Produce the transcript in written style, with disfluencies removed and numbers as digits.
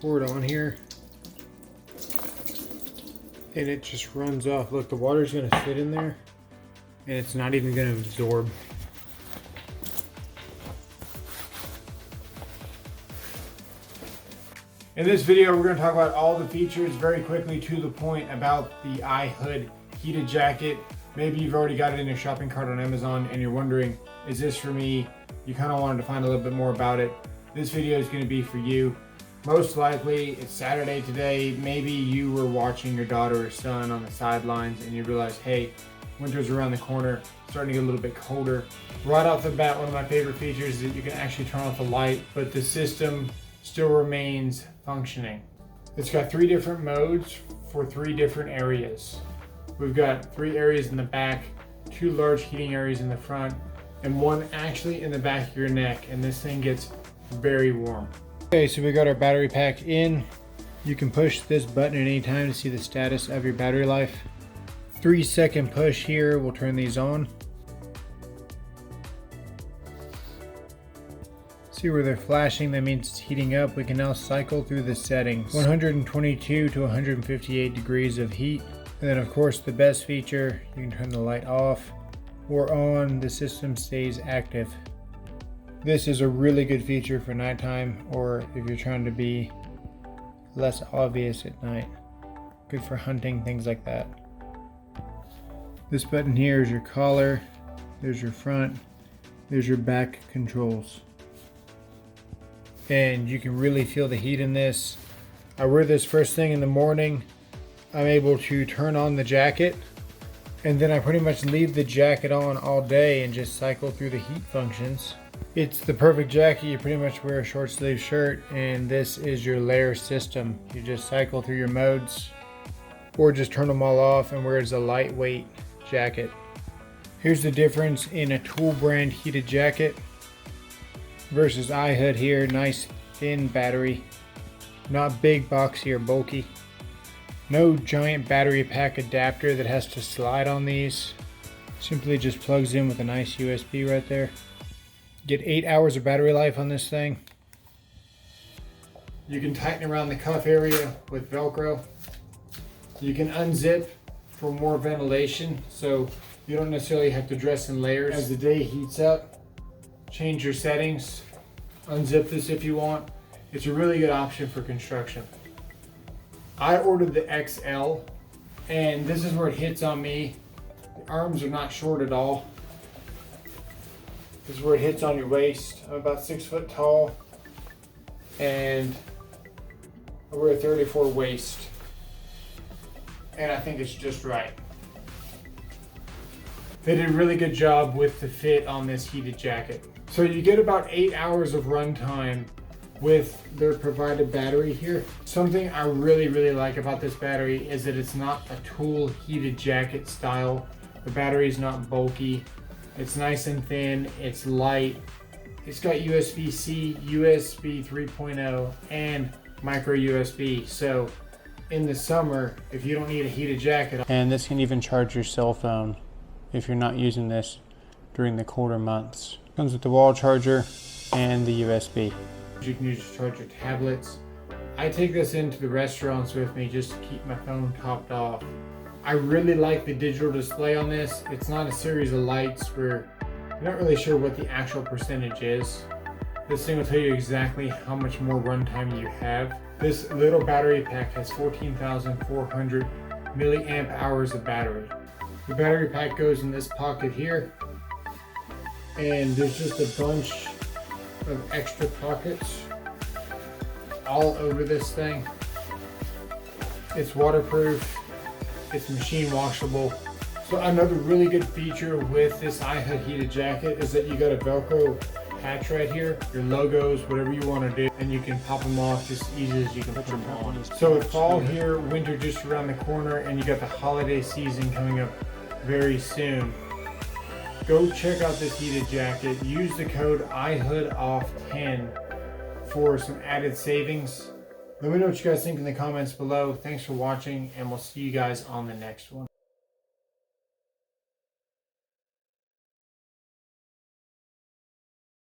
pour it on here. And it just runs off. Look, the water's gonna sit in there and it's not even gonna absorb. In this video, we're going to talk about all the features very quickly to the point about the iHOOD heated jacket. Maybe you've already got it in your shopping cart on Amazon and you're wondering, is this for me? You kind of wanted to find a little bit more about it. This video is going to be for you. Most likely, it's Saturday today. Maybe you were watching your daughter or son on the sidelines and you realize, hey, winter's around the corner, starting to get a little bit colder. Right off the bat, one of my favorite features is that you can actually turn off the light, but the system still remains functioning. It's got 3 different modes for 3 different areas. We've got 3 areas in the back, 2 large heating areas in the front, and 1 actually in the back of your neck, and this thing gets very warm. Okay, so we got our battery pack in. You can push this button at any time to see the status of your battery life. 3-second push here will turn these on. See where they're flashing, that means it's heating up. We can now cycle through the settings. 122 to 158 degrees of heat. And then of course the best feature, you can turn the light off or on, the system stays active. This is a really good feature for nighttime or if you're trying to be less obvious at night. Good for hunting, things like that. This button here is your collar, there's your front, there's your back controls. And you can really feel the heat in this. I wear this first thing in the morning. I'm able to turn on the jacket and then I pretty much leave the jacket on all day and just cycle through the heat functions. It's the perfect jacket. You pretty much wear a short sleeve shirt and this is your layer system. You just cycle through your modes or just turn them all off and wear it as a lightweight jacket. Here's the difference in a Tool brand heated jacket versus iHOOD here. Nice thin battery, not big, boxy, or bulky. No giant battery pack adapter that has to slide on these. Simply just plugs in with a nice USB right there. Get 8 hours of battery life on this thing. You can tighten around the cuff area with Velcro. You can unzip for more ventilation, so you don't necessarily have to dress in layers. As the day heats up, change your settings, unzip this if you want. It's a really good option for construction. I ordered the XL and this is where it hits on me. The arms are not short at all. This is where it hits on your waist. I'm about 6 foot tall and I wear a 34 waist and I think it's just right. They did a really good job with the fit on this heated jacket. So you get about 8 hours of runtime with their provided battery here. Something I really like about this battery is that it's not a Tool heated jacket style. The battery is not bulky. It's nice and thin, it's light. It's got USB-C, USB 3.0, and micro USB. So in the summer, if you don't need a heated jacket. And this can even charge your cell phone if you're not using this during the colder months. Comes with the wall charger and the USB. You can use to charge your tablets. I take this into the restaurants with me just to keep my phone topped off. I really like the digital display on this. It's not a series of lights where you're not really sure what the actual percentage is. This thing will tell you exactly how much more runtime you have. This little battery pack has 14,400 milliamp hours of battery. The battery pack goes in this pocket here, and there's just a bunch of extra pockets all over this thing. It's waterproof, it's machine washable. So another really good feature with this iHOOD heated jacket is that you got a Velcro patch right here, your logos, whatever you want to do, and you can pop them off just as easy as you can put them on. So with fall here, winter just around the corner, and you got the holiday season coming up very soon. Go check out this heated jacket. Use the code iHOODOFF10 for some added savings. Let me know what you guys think in the comments below. Thanks for watching, and we'll see you guys on the next one.